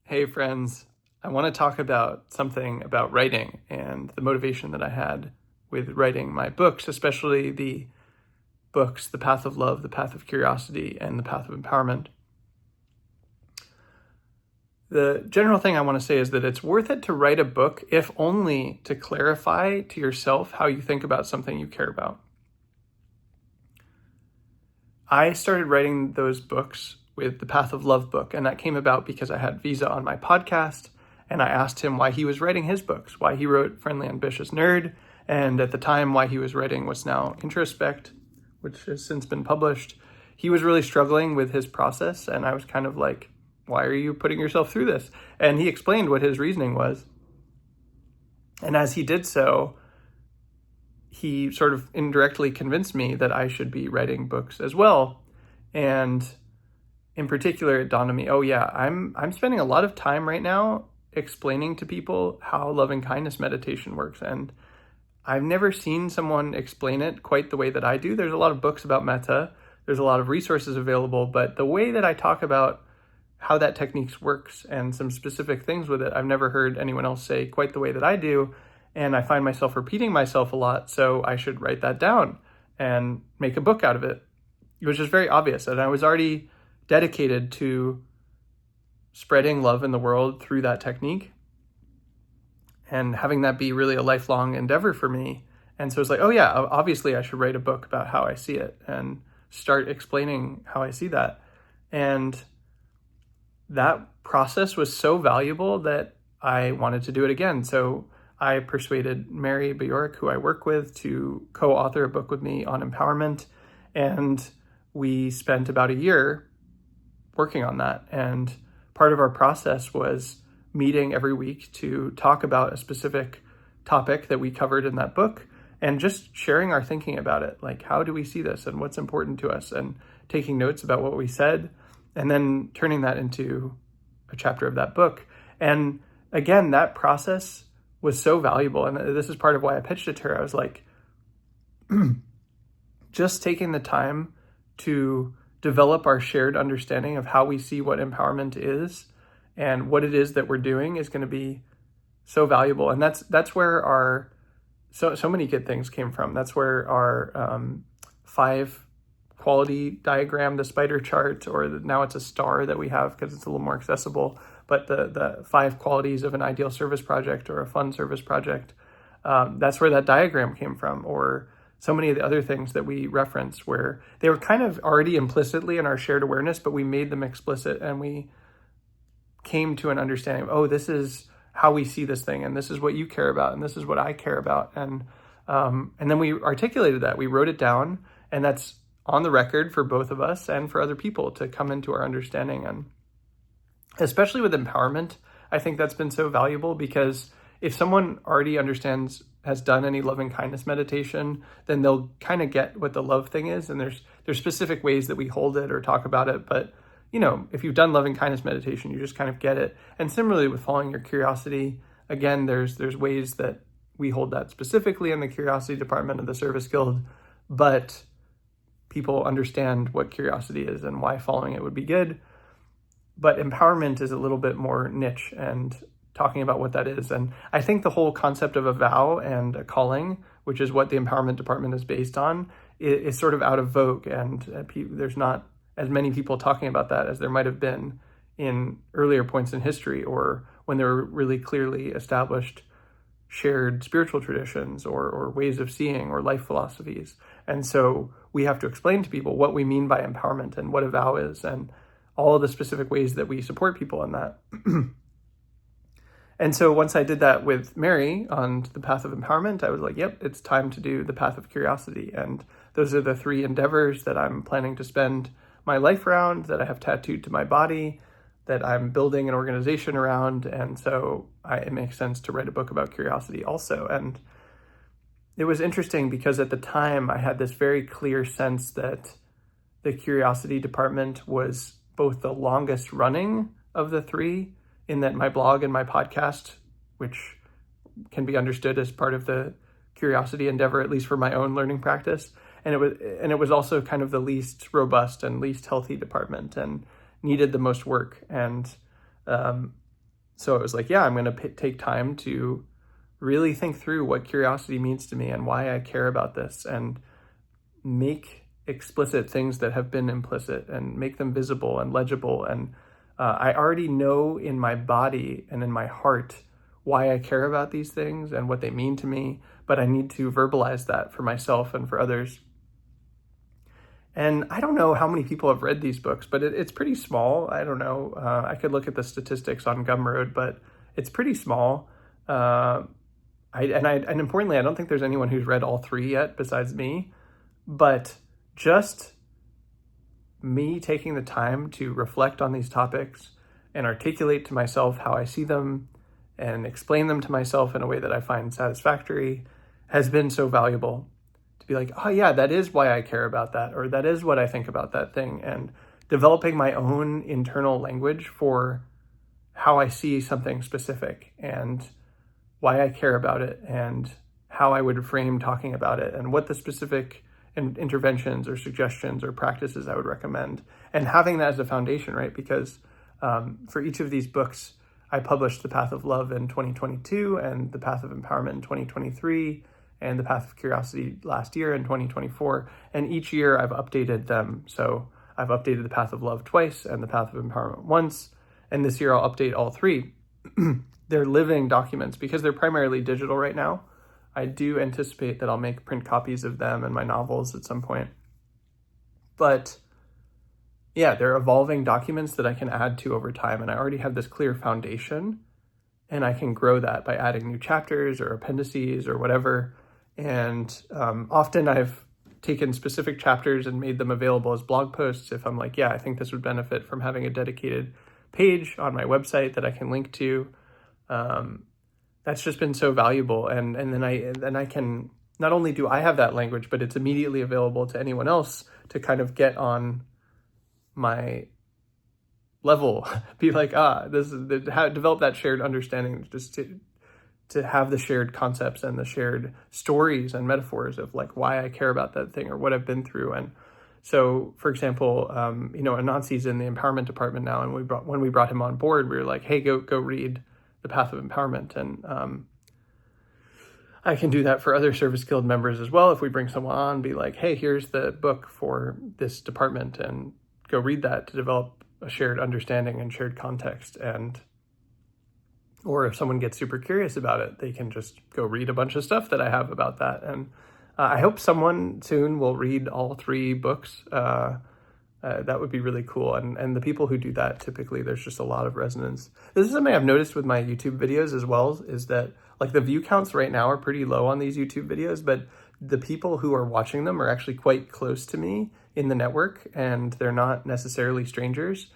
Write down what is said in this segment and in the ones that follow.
Hey friends, I want to talk about something about writing and the motivation that I had with writing my books, especially the books, The Path of Love, The Path of Curiosity, and The Path of Empowerment. The general thing I want to say is that it's worth it to write a book, if only to clarify to yourself how you think about something you care about. I started writing those books with the Path of Love book, and that came about because I had Visa on my podcast, and I asked him why he was writing his books, why he wrote Friendly Ambitious Nerd, and at the time why he was writing What's Now Introspect, which has since been published. He was really struggling with his process, and I was kind of like, why are you putting yourself through this? And he explained what his reasoning was. And as he did so, he sort of indirectly convinced me that I should be writing books as well. And in particular, it dawned on me, oh yeah, I'm spending a lot of time right now explaining to people how loving kindness meditation works. And I've never seen someone explain it quite the way that I do. There's a lot of books about metta. There's a lot of resources available, but the way that I talk about how that technique works and some specific things with it, I've never heard anyone else say quite the way that I do. And I find myself repeating myself a lot, so I should write that down and make a book out of it. It was just very obvious. And I was already dedicated to spreading love in the world through that technique and having that be really a lifelong endeavor for me. And so it's like, oh yeah, obviously I should write a book about how I see it and start explaining how I see that. And that process was so valuable that I wanted to do it again. So I persuaded Mary Bjork, who I work with, to co-author a book with me on empowerment. And we spent about a year working on that. And part of our process was meeting every week to talk about a specific topic that we covered in that book and just sharing our thinking about it. Like, how do we see this and what's important to us, and taking notes about what we said and then turning that into a chapter of that book. And again, that process was so valuable. And this is part of why I pitched it to her. I was like, just taking the time to develop our shared understanding of how we see what empowerment is and what it is that we're doing is going to be so valuable. And that's where our so many good things came from. That's where our 5 quality diagram, the spider chart, or now it's a star that we have because it's a little more accessible, but the 5 qualities of an ideal service project or a fun service project, that's where that diagram came from. Or so many of the other things that we reference where they were kind of already implicitly in our shared awareness, but we made them explicit and we came to an understanding of, oh, this is how we see this thing, and this is what you care about, and this is what I care about. And then we articulated that, we wrote it down, and that's on the record for both of us and for other people to come into our understanding. And especially with empowerment, I think that's been so valuable, because if someone already understands, has done any loving kindness meditation, then they'll kind of get what the love thing is. And there's specific ways that we hold it or talk about it. But, you know, if you've done loving kindness meditation, you just kind of get it. And similarly with following your curiosity, again, there's ways that we hold that specifically in the curiosity department of the Service Guild, but people understand what curiosity is and why following it would be good. But empowerment is a little bit more niche and talking about what that is. And I think the whole concept of a vow and a calling, which is what the empowerment department is based on, is sort of out of vogue. And there's not as many people talking about that as there might have been in earlier points in history, or when there were really clearly established shared spiritual traditions or ways of seeing or life philosophies. And so we have to explain to people what we mean by empowerment and what a vow is and all of the specific ways that we support people in that. And so once I did that with Mary on the path of empowerment, I was like, yep, it's time to do the path of curiosity. And those are the 3 endeavors that I'm planning to spend my life around, that I have tattooed to my body, that I'm building an organization around. And so it makes sense to write a book about curiosity also. And it was interesting because at the time I had this very clear sense that the curiosity department was both the longest running of the 3, in that my blog and my podcast, which can be understood as part of the curiosity endeavor, at least for my own learning practice. And it was also kind of the least robust and least healthy department and needed the most work. And So it was like, yeah, I'm going to take time to really think through what curiosity means to me and why I care about this, and make explicit things that have been implicit and make them visible and legible. And I already know in my body and in my heart why I care about these things and what they mean to me, but I need to verbalize that for myself and for others. And I don't know how many people have read these books, but it's pretty small. I don't know. I could look at the statistics on Gumroad, but it's pretty small. And importantly, I don't think there's anyone who's read all three yet besides me. But just me taking the time to reflect on these topics and articulate to myself how I see them and explain them to myself in a way that I find satisfactory has been so valuable. Be like, oh yeah, that is why I care about that, or that is what I think about that thing, and developing my own internal language for how I see something specific and why I care about it and how I would frame talking about it and what the specific interventions or suggestions or practices I would recommend, and having that as a foundation, right? Because for each of these books, I published The Path of Love in 2022 and The Path of Empowerment in 2023, and The Path of Curiosity last year in 2024. And each year I've updated them. So I've updated The Path of Love twice and The Path of Empowerment once. And this year I'll update all three. They're living documents because they're primarily digital right now. I do anticipate that I'll make print copies of them and my novels at some point. But yeah, they're evolving documents that I can add to over time. And I already have this clear foundation, and I can grow that by adding new chapters or appendices or whatever. And often I've taken specific chapters and made them available as blog posts if I'm like, yeah, I think this would benefit from having a dedicated page on my website that I can link to. That's just been so valuable. And then I can, not only do I have that language, but it's immediately available to anyone else to kind of get on my level, be like, this is develop that shared understanding, just to have the shared concepts and the shared stories and metaphors of like why I care about that thing or what I've been through. And so, for example, Anansi's in the empowerment department now, and when we brought him on board, we were like, hey, go read The Path of Empowerment. And I can do that for other Service Guild members as well. If we bring someone on, be like, hey, here's the book for this department, and go read that to develop a shared understanding and shared context. Or if someone gets super curious about it, they can just go read a bunch of stuff that I have about that. And I hope someone soon will read all three books. That would be really cool. And the people who do that, typically there's just a lot of resonance. This is something I've noticed with my YouTube videos as well, is that like the view counts right now are pretty low on these YouTube videos, but the people who are watching them are actually quite close to me in the network, and they're not necessarily strangers.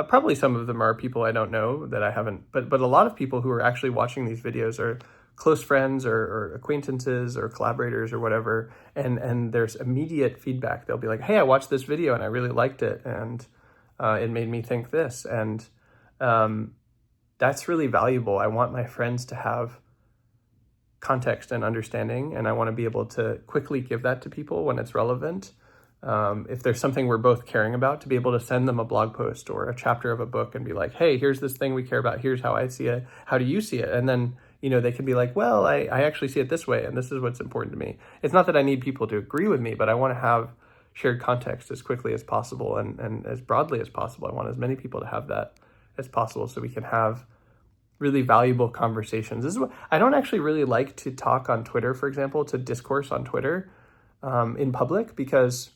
Probably some of them are people I don't know that I haven't, but a lot of people who are actually watching these videos are close friends or acquaintances or collaborators or whatever, and there's immediate feedback. They'll be like, hey, I watched this video and I really liked it, and it made me think this. And that's really valuable. I want my friends to have context and understanding, and I want to be able to quickly give that to people when it's relevant. If there's something we're both caring about, to be able to send them a blog post or a chapter of a book and be like, hey, here's this thing we care about. Here's how I see it. How do you see it? And then, they can be like, well, I actually see it this way, and this is what's important to me. It's not that I need people to agree with me, but I want to have shared context as quickly as possible and as broadly as possible. I want as many people to have that as possible so we can have really valuable conversations. This is what I don't actually really like to talk on Twitter, for example, to discourse on Twitter in public, because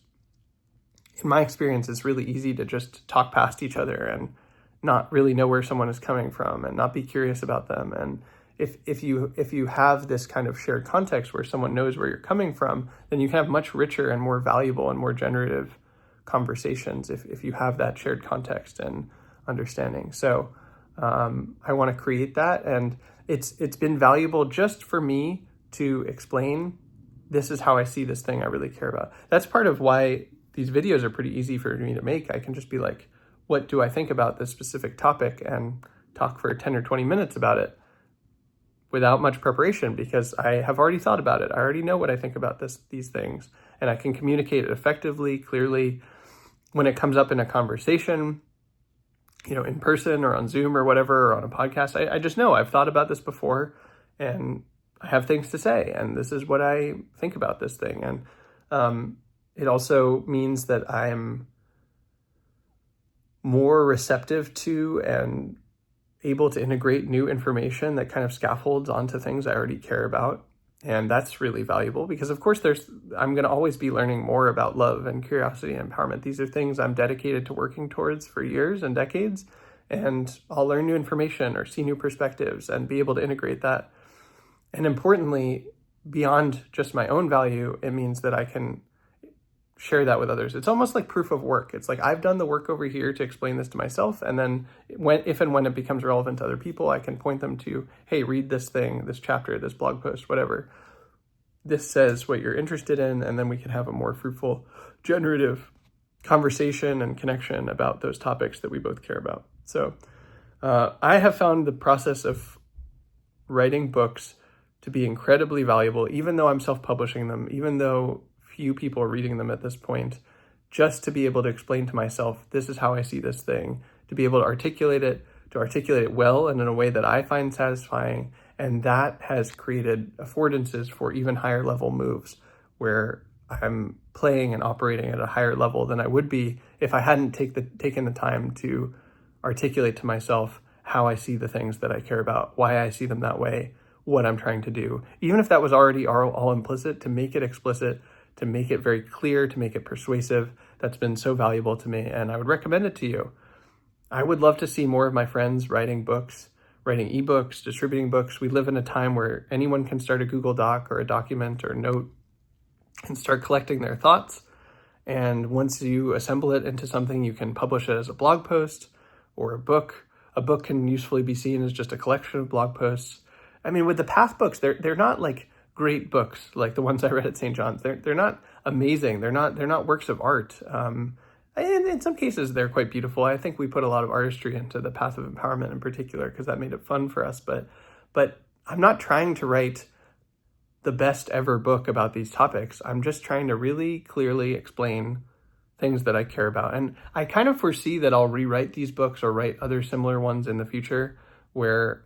in my experience, it's really easy to just talk past each other and not really know where someone is coming from and not be curious about them. And if you have this kind of shared context where someone knows where you're coming from, then you can have much richer and more valuable and more generative conversations if you have that shared context and understanding. So I want to create that, and it's been valuable just for me to explain, this is how I see this thing I really care about. That's part of why these videos are pretty easy for me to make. I can just be like, what do I think about this specific topic, and talk for 10 or 20 minutes about it without much preparation, because I have already thought about it. I already know what I think about these things, and I can communicate it effectively, clearly. When it comes up in a conversation, in person or on Zoom or whatever, or on a podcast. I just know I've thought about this before and I have things to say, and this is what I think about this thing. And it also means that I'm more receptive to and able to integrate new information that kind of scaffolds onto things I already care about. And that's really valuable because, of course, I'm going to always be learning more about love and curiosity and empowerment. These are things I'm dedicated to working towards for years and decades. And I'll learn new information or see new perspectives and be able to integrate that. And importantly, beyond just my own value, it means that I can share that with others. It's almost like proof of work. It's like I've done the work over here to explain this to myself, and then if and when it becomes relevant to other people, I can point them to, hey, read this thing, this chapter, this blog post, whatever. This says what you're interested in, and then we can have a more fruitful, generative conversation and connection about those topics that we both care about. So I have found the process of writing books to be incredibly valuable, even though I'm self-publishing them, even though few people are reading them at this point, just to be able to explain to myself, this is how I see this thing, to be able to articulate it well and in a way that I find satisfying. And that has created affordances for even higher level moves where I'm playing and operating at a higher level than I would be if I hadn't taken the time to articulate to myself how I see the things that I care about, why I see them that way, what I'm trying to do. Even if that was already all implicit, to make it explicit, to make it very clear, to make it persuasive, that's been so valuable to me, and I would recommend it to you. I would love to see more of my friends writing books, writing ebooks, distributing books. We live in a time where anyone can start a Google Doc or a document or a note and start collecting their thoughts. And once you assemble it into something, you can publish it as a blog post or a book. A book can usefully be seen as just a collection of blog posts. I mean, with the Path books, they're not like great books like the ones I read at St. John's. They're not amazing. They're not works of art. And in some cases, they're quite beautiful. I think we put a lot of artistry into the Path of Empowerment in particular because that made it fun for us. But I'm not trying to write the best ever book about these topics. I'm just trying to really clearly explain things that I care about. And I kind of foresee that I'll rewrite these books or write other similar ones in the future where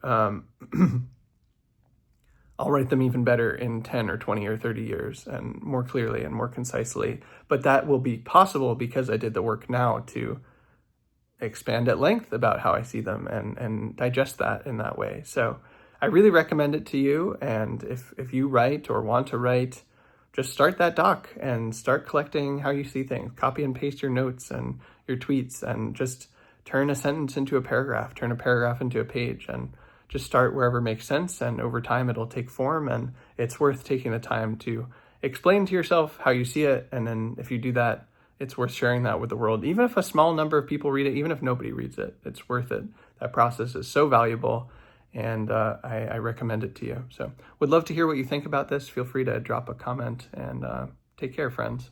I'll write them even better in 10 or 20 or 30 years and more clearly and more concisely. But that will be possible because I did the work now to expand at length about how I see them and digest that in that way. So I really recommend it to you. And if you write or want to write, just start that doc and start collecting how you see things. Copy and paste your notes and your tweets and just turn a sentence into a paragraph, turn a paragraph into a page, and just start wherever makes sense, and over time it'll take form, and it's worth taking the time to explain to yourself how you see it, and then if you do that, it's worth sharing that with the world. Even if a small number of people read it, even if nobody reads it, it's worth it. That process is so valuable, and I recommend it to you. So would love to hear what you think about this. Feel free to drop a comment, and take care, friends.